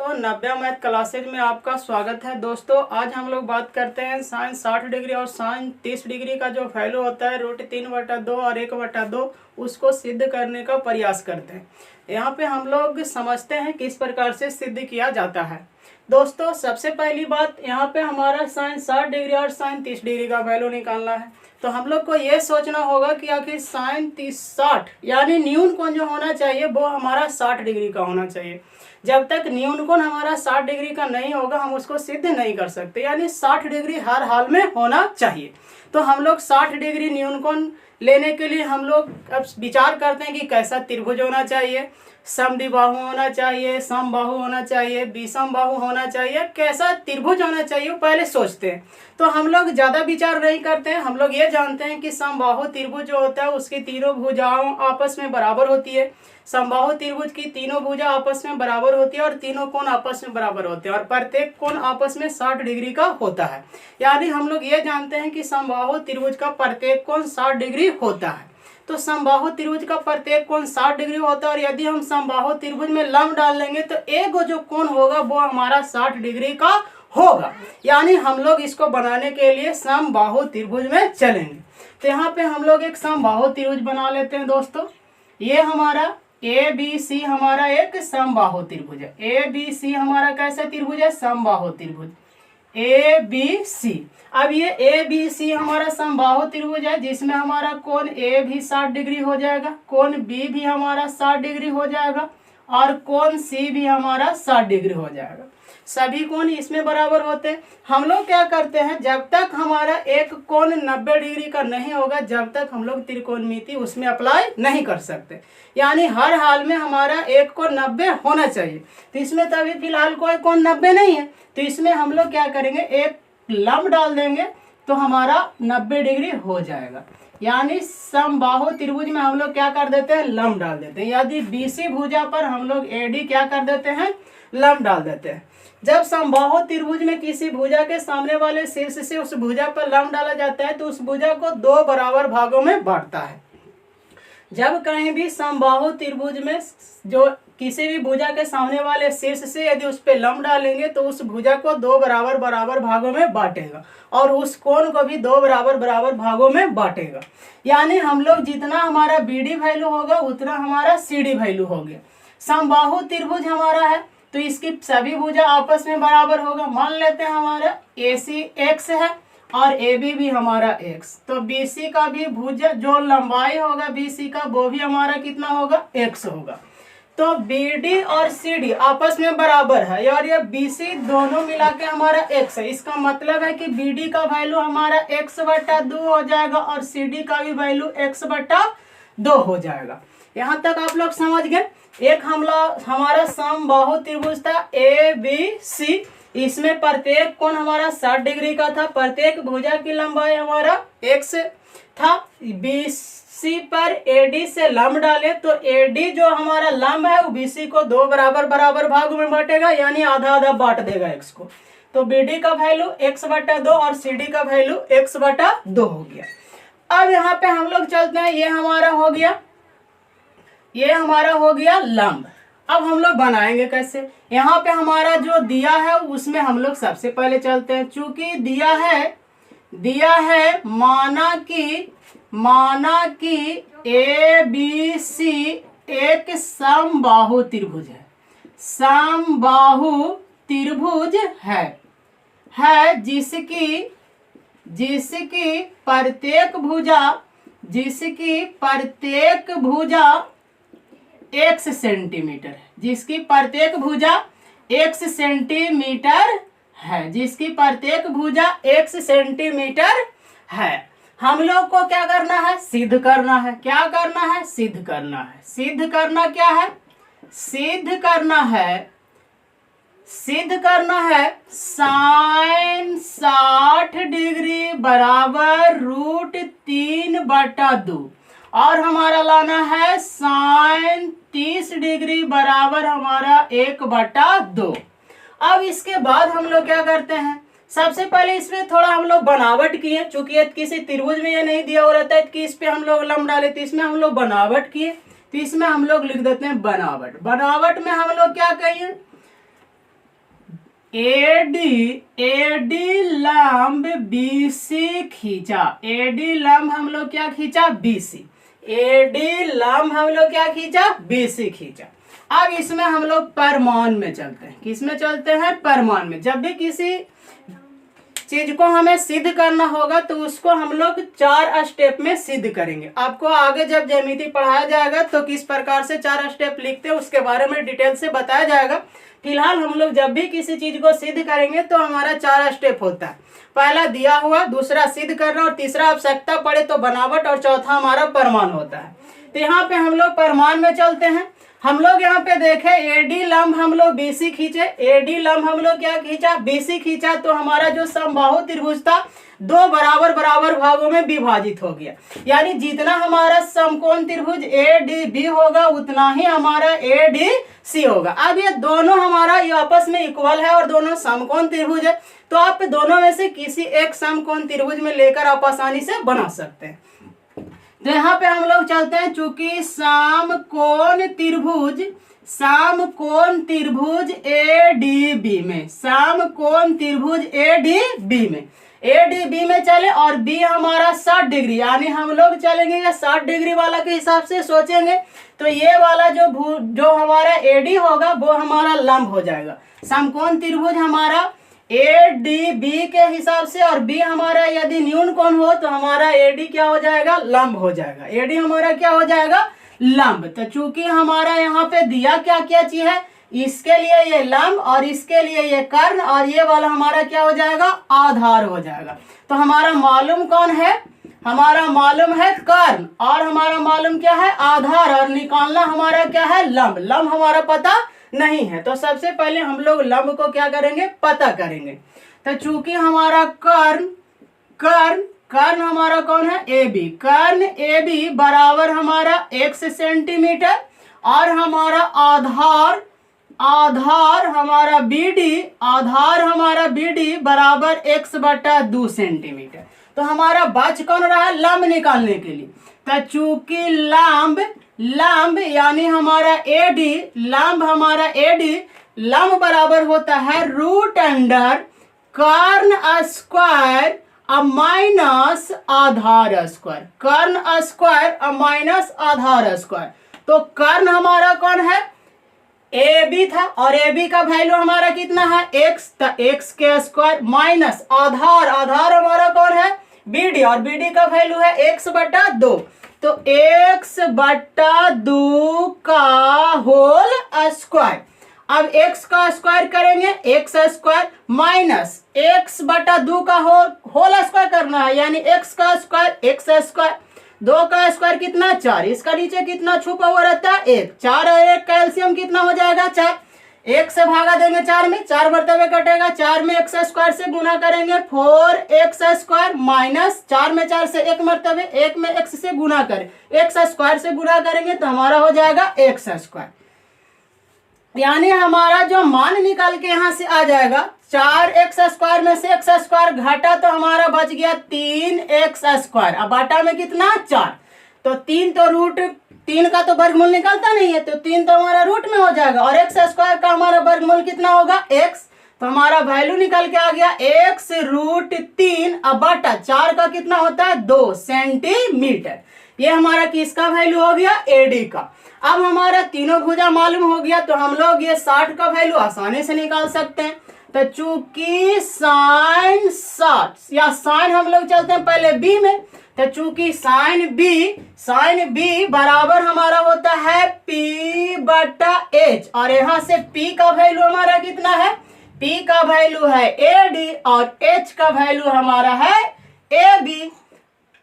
दोस्तों 90 math classes में आपका स्वागत है। दोस्तों आज हम लोग बात करते हैं साइन 60 डिग्री और साइन 30 डिग्री का जो वैल्यू होता है √3/2 और 1/2 उसको सिद्ध करने का प्रयास करते हैं। यहाँ पे हम लोग समझते हैं किस प्रकार से सिद्ध किया जाता है। दोस्तों सबसे पहली बात, यहाँ पे हमारा साइन 60 डिग्री और साइन 30 डिग्री का वैल्यू निकालना है। तो हम लोग को ये सोचना होगा कि आखिर साइन 60 यानी न्यून कोण जो होना चाहिए वो हमारा 60 डिग्री का होना चाहिए। जब तक न्यून कोण हमारा 60 डिग्री का नहीं होगा हम उसको सिद्ध नहीं कर सकते, यानी 60 डिग्री हर हाल में होना चाहिए। तो हम लोग 60 डिग्री न्यून कोण लेने के लिए हम लोग अब विचार करते हैं कि कैसा त्रिभुज होना चाहिए, समद्विबाहु होना चाहिए, समबाहु होना चाहिए, विषमबाहु होना चाहिए, कैसा त्रिभुज होना चाहिए वो पहले सोचते हैं। तो हम लोग ज़्यादा विचार नहीं करते हैं, हम लोग ये जानते हैं कि समबाहु त्रिभुज जो होता है उसकी तीनों भुजाओं आपस में बराबर होती है। समबाहु त्रिभुज की तीनों भुजा आपस में बराबर होती है और तीनों कोण आपस में बराबर होते हैं और प्रत्येक कोण आपस में 60 डिग्री का होता है। यानी हम लोग ये जानते हैं कि समबाहु त्रिभुज का प्रत्येक कोण 60 डिग्री होता है। तो समबाहु त्रिभुज का प्रत्येक कोण 60 डिग्री होता है और यदि हम समबाहु त्रिभुज में लंब डाल लेंगे तो एक जो कोण होगा वो हमारा 60 डिग्री का होगा। यानी हम लोग इसको बनाने के लिए समबाहु त्रिभुज में चलेंगे। तो यहाँ पे हम लोग एक समबाहु त्रिभुज बना लेते हैं। दोस्तों ये हमारा ABC हमारा एक समबाहु त्रिभुज है। ABC हमारा कैसा त्रिभुज है? समबाहु त्रिभुज ABC। अब ये ABC हमारा समबाहु त्रिभुज है जिसमें हमारा कोण A भी 60 डिग्री हो जाएगा, कोण B भी हमारा 60 डिग्री हो जाएगा और कोण C भी हमारा 60 डिग्री हो जाएगा। सभी कोण इसमें बराबर होते हैं। हम लोग क्या करते हैं, जब तक हमारा एक कोण 90 डिग्री का नहीं होगा जब तक हम लोग त्रिकोणमिति उसमें अप्लाई नहीं कर सकते। यानी हर हाल में हमारा एक कोण 90 होना चाहिए। तो इसमें तो अभी फिलहाल कोई कोण 90 नहीं है, तो इसमें हम लोग क्या करेंगे, एक लंब डाल देंगे तो हमारा 90 डिग्री हो जाएगा। यानी समबाहु त्रिभुज में हम लोग क्या कर देते हैं, लंब डाल देते हैं। यदि BC भुजा पर हम लोग AD क्या कर देते हैं, लंब डाल देते हैं। जब समबाहु त्रिभुज में किसी भुजा के सामने वाले शीर्ष से उस भुजा पर लंब डाला जाता है तो उस भुजा को 2 बराबर भागों में बांटता है। जब कहीं भी समबाहु त्रिभुज में जो किसी भी भुजा के सामने वाले शीर्ष से यदि उस पर लंब डालेंगे तो उस भुजा को 2 बराबर भागों में बांटेगा और उस कोण को भी 2 बराबर भागों में बांटेगा। यानी हम लोग जितना हमारा BD वैल्यू होगा उतना हमारा CD वैल्यू हो गया। समबाहु त्रिभुज हमारा है तो इसकी सभी भुजा आपस में बराबर होगा। मान लेते हैं हमारा AC x है और AB भी हमारा x, तो BC का भी भुजा जो लंबाई होगा BC का वो भी हमारा कितना होगा, x होगा। तो BD और CD आपस में बराबर है और ये BC दोनों मिला के हमारा x है। इसका मतलब है कि BD का वैल्यू हमारा x/2 हो जाएगा और CD का भी वैल्यू x/2 हो जाएगा। यहाँ तक आप लोग समझ गए। एक हमारा समबाहु त्रिभुज था ABC, इसमें प्रत्येक कोण हमारा 60 डिग्री का था, प्रत्येक भुजा की लंबाई हमारा x था। BC पर AD से लंब डाले तो AD जो हमारा लंब है वो BC को 2 बराबर भागों में बांटेगा, यानी आधा बांट देगा x को। तो BD का वैल्यू x/2 और CD का वैल्यू x/2 हो गया। अब यहाँ पे हम लोग चलते हैं, ये हमारा हो गया लंब। अब हम लोग बनाएंगे कैसे, यहाँ पे हमारा जो दिया है उसमें हम लोग सबसे पहले चलते हैं। चूंकि दिया है माना कि ABC एक समबाहु त्रिभुज है, समबाहु त्रिभुज है जिसकी प्रत्येक भुजा x सेंटीमीटर है, जिसकी प्रत्येक भुजा x सेंटीमीटर है। हम लोग को क्या करना है, सिद्ध करना है। सिद्ध करना है साइन 60 डिग्री बराबर √3/2 और हमारा लाना है साइन 30 डिग्री बराबर हमारा 1/2। अब इसके बाद हम लोग क्या करते हैं, सबसे पहले इसमें थोड़ा हम लोग बनावट किए। चूंकि किसी त्रिभुज में ये नहीं दिया हो रहता है कि इस पे हम लोग लंब डाले, तो इसमें हम लोग बनावट किए। तो इसमें हम लोग लिख देते हैं बनावट। बनावट में हम लोग क्या कहिए, एडी लंब बीसी खींचा, एडी लंब हम लोग क्या खींचा, बीसी, एडी लंब हम लोग क्या खींचा, बीसी खींचा। अब इसमें हम लोग परमान में चलते हैं। किसमें चलते हैं, परमान में। जब भी किसी चीज को हमें सिद्ध करना होगा तो उसको हम लोग 4 स्टेप में सिद्ध करेंगे। आपको आगे जब ज्यामिति पढ़ाया जाएगा तो किस प्रकार से 4 स्टेप लिखते हैं उसके बारे में डिटेल से बताया जाएगा। फिलहाल हम लोग जब भी किसी चीज को सिद्ध करेंगे तो हमारा 4 स्टेप होता है। पहला दिया हुआ, दूसरा सिद्ध करना, और तीसरा आवश्यकता पड़े तो बनावट, और चौथा हमारा प्रमाण होता है। तो यहाँ पे हम लोग प्रमाण में चलते हैं। हम लोग यहाँ पे देखे एडी लंब हम लोग बीसी खींचे, एडी लंब हम लोग क्या खींचा, बीसी खींचा। तो हमारा जो समबाहु त्रिभुज था 2 बराबर बराबर भागों में विभाजित हो गया। यानी जितना हमारा समकोण त्रिभुज एडीबी होगा उतना ही हमारा एडीसी होगा। अब ये दोनों हमारा ये आपस में इक्वल है और दोनों समकोण त्रिभुज है, तो आप दोनों में से किसी एक समकोण त्रिभुज में लेकर आप आसानी से बना सकते हैं। तो यहाँ पे हम लोग चलते हैं, चूंकि समकोण त्रिभुज एडीबी में, समकोण त्रिभुज एडीबी में चले और बी हमारा 60 डिग्री, यानी हम लोग चलेंगे 60 डिग्री वाला के हिसाब से सोचेंगे। तो ये वाला जो हमारा एडी होगा वो हमारा लंब हो जाएगा। समकोण त्रिभुज हमारा एडीबी के हिसाब से, और बी हमारा यदि न्यून कोण हो तो हमारा एडी क्या हो जाएगा, लंब हो जाएगा। एडी हमारा क्या हो जाएगा, लंब। तो चूंकि हमारा यहाँ पे दिया क्या क्या चीज है, इसके लिए ये लंब और इसके लिए ये कर्ण, और ये वाला हमारा क्या हो जाएगा, आधार हो जाएगा। तो हमारा मालूम कौन है, हमारा मालूम है कर्ण, और हमारा मालूम क्या है, आधार, और निकालना हमारा क्या है, लंब। लंब हमारा पता नहीं है, तो सबसे पहले हम लोग लंब को क्या करेंगे, पता करेंगे। तो चूंकि हमारा कर्ण हमारा कौन है, AB, कर्ण AB बराबर हमारा x सेंटीमीटर, और हमारा आधार हमारा BD बराबर x/2 सेंटीमीटर। तो हमारा बच कौन रहा, लंब निकालने के लिए। तो चूंकि लंब यानी हमारा एडी, लंब बराबर होता है √अंडर कर्ण स्क्वायर माइनस आधार स्क्वायर, कर्ण स्क्वायर माइनस आधार स्क्वायर। तो कर्ण हमारा कौन है, AB था, और AB का वैल्यू हमारा कितना है, x, तो x के स्क्वायर माइनस आधार हमारा कौन है, BD, और BD का वैल्यू है x/2। तो x/2 का होल स्क्वायर। अब x का स्क्वायर करेंगे, x स्क्वायर माइनस x/2 का होल स्क्वायर करना है, यानी x का स्क्वायर, x स्क्वायर, 2 का स्क्वायर कितना, 4, इसका नीचे कितना छुपा हुआ रहता है, 1, 4 और 1 का एलसीएम कितना हो जाएगा, 4, 1 से भागा देंगे 4 में, 4 मरतबे कटेगा, 4 में x स्क्वायर से गुना करेंगे 4x स्क्वायर माइनस 4 में 4 से 1 मरतबे, 1 में x से गुना करें, x स्क्वायर से गुना करेंगे तो हमारा हो जाएगा x स्क्वायर। यानी हमारा जो मान निकाल के यहाँ से आ जाएगा, 4x स्क्वायर में से x स्क्वायर घटा तो हमारा बच गया 3x स्क्वायर। अब बाटा में कितना, 4, तो 3 तो √3 का तो वर्गमूल निकलता नहीं है, तो 3 तो हमारा रूट में हो जाएगा, और x स्क्वायर का हमारा वर्गमूल कितना होगा, x। तो हमारा वैल्यू निकल के आ गया x √3, अब बाटा 4 का कितना होता है, 2 सेंटीमीटर। ये हमारा किसका वैल्यू हो गया, एडी का। अब हमारा तीनों भुजा मालूम हो गया, तो हम लोग ये 60 का वैल्यू आसानी से निकाल सकते हैं। तो चूंकि साइन 60 या साइन हम लोग चलते हैं पहले बी में, तो चूंकि साइन बी बराबर हमारा होता है P/H, और यहाँ से P का वैल्यू हमारा कितना है, P का वैल्यू है AD और H का वैल्यू हमारा है AB।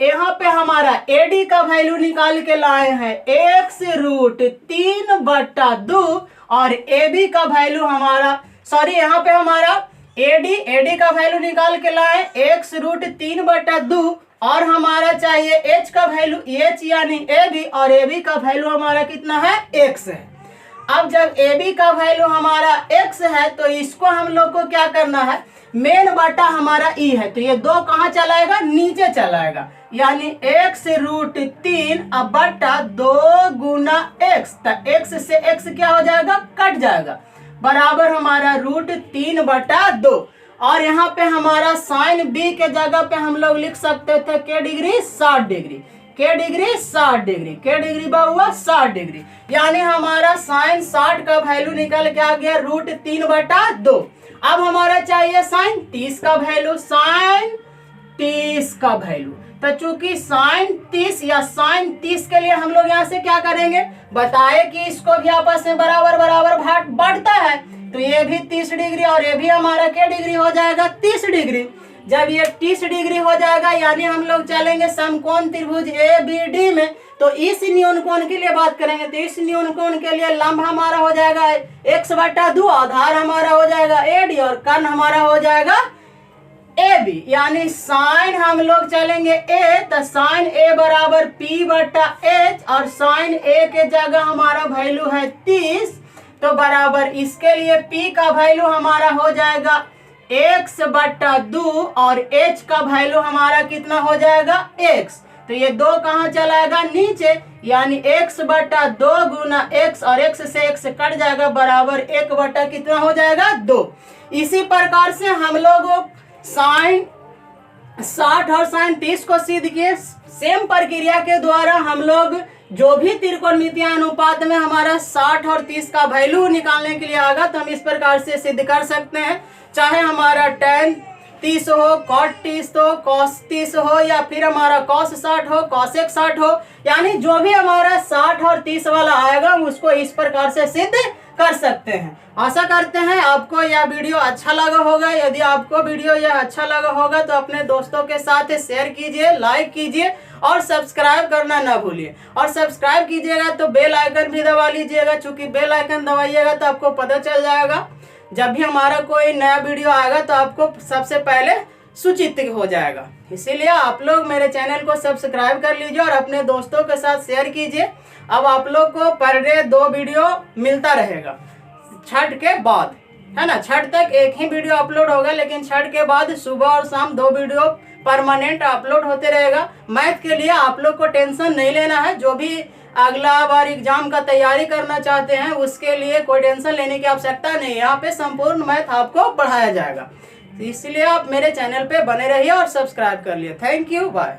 यहाँ पे हमारा AD का वैल्यू निकाल के लाए हैं x √3/2, और AB का वैल्यू हमारा यहाँ पे हमारा AD का वैल्यू निकाल के लाए x √3/2, और हमारा चाहिए h का वैल्यू, h यानी AB, और AB का वैल्यू हमारा कितना है, x है। अब जब AB का वैल्यू हमारा x है तो इसको हम लोग को क्या करना है, मेन बाटा हमारा E है, तो ये 2 कहाँ चलाएगा, नीचे चलाएगा, यानी x √3/2 गुना x, तो x से x क्या हो जाएगा, कट जाएगा, बराबर हमारा √3/2। और यहाँ पे हमारा साइन बी के जगह पे हम लोग लिख सकते थे k degree 60 degree, k degree 60 degree, k degree हुआ 60 डिग्री। यानी हमारा साइन 60 का वैल्यू निकल के आ गया √3/2। अब हमारा चाहिए साइन 30 का वैल्यू, साइन 30 का वैल्यू। तो चूंकि साइन 30 या साइन 30 के लिए हम लोग यहाँ से क्या करेंगे, बताए कि इसको भी आपस में बराबर बराबर बढ़ता है, तो ये भी 30 डिग्री और ये भी हमारा क्या डिग्री हो जाएगा 30 डिग्री। जब ये 30 डिग्री हो जाएगा यानी हम लोग चलेंगे समकोण त्रिभुज ABD में, तो इस न्यून कोण के लिए बात करेंगे। तो इस न्यून कोण के लिए लंब हमारा हो जाएगा x/2, आधार हमारा हो जाएगा AD और कर्ण हमारा हो जाएगा AB। यानी साइन हम लोग चलेंगे A, तो साइन A बराबर P/H और साइन A के जगह हमारा वैल्यू है 30, तो बराबर इसके लिए P का वैल्यू हमारा हो जाएगा x/2 और H का वैल्यू हमारा कितना हो जाएगा x। तो ये 2 कहाँ चलाएगा नीचे, यानी x/2 गुना x और x से x कट जाएगा, बराबर 1 कितना हो जाएगा 2। इसी प्रकार से हम लोग साइन 60 और साइन 30 को सिद्ध किए। सेम प्रक्रिया के द्वारा हम लोग जो भी त्रिकोणमितीय अनुपात में हमारा 60 और 30 का वैल्यू निकालने के लिए आएगा, तो हम इस प्रकार से सिद्ध कर सकते हैं। चाहे हमारा tan 30 हो, cot 30 हो, cos 30 हो, या फिर हमारा cos 60 हो, cosec 60 हो, यानी जो भी हमारा 60 और 30 वाला आएगा उसको इस प्रकार से सिद्ध कर सकते हैं। आशा करते हैं आपको यह वीडियो अच्छा लगा होगा। यदि आपको वीडियो यह अच्छा लगा होगा तो अपने दोस्तों के साथ शेयर कीजिए, लाइक कीजिए और सब्सक्राइब करना ना भूलिए। और सब्सक्राइब कीजिएगा तो बेल आइकन भी दबा लीजिएगा, चूंकि बेल आइकन दबाइएगा तो आपको पता चल जाएगा जब भी हमारा कोई नया वीडियो आएगा तो आपको सबसे पहले सूचित हो जाएगा। इसीलिए आप लोग मेरे चैनल को सब्सक्राइब कर लीजिए और अपने दोस्तों के साथ शेयर कीजिए। अब आप लोग को पर डे 2 वीडियो मिलता रहेगा छठ के बाद, है ना। छठ तक एक ही वीडियो अपलोड होगा, लेकिन छठ के बाद सुबह और शाम 2 वीडियो परमानेंट अपलोड होते रहेगा। मैथ के लिए आप लोग को टेंशन नहीं लेना है। जो भी अगला बार एग्जाम का तैयारी करना चाहते हैं उसके लिए कोई टेंशन लेने की आवश्यकता नहीं है। यहाँ पे संपूर्ण मैथ आपको पढ़ाया जाएगा। इसलिए आप मेरे चैनल पे बने रहिए और सब्सक्राइब कर लिए। Thank you, bye.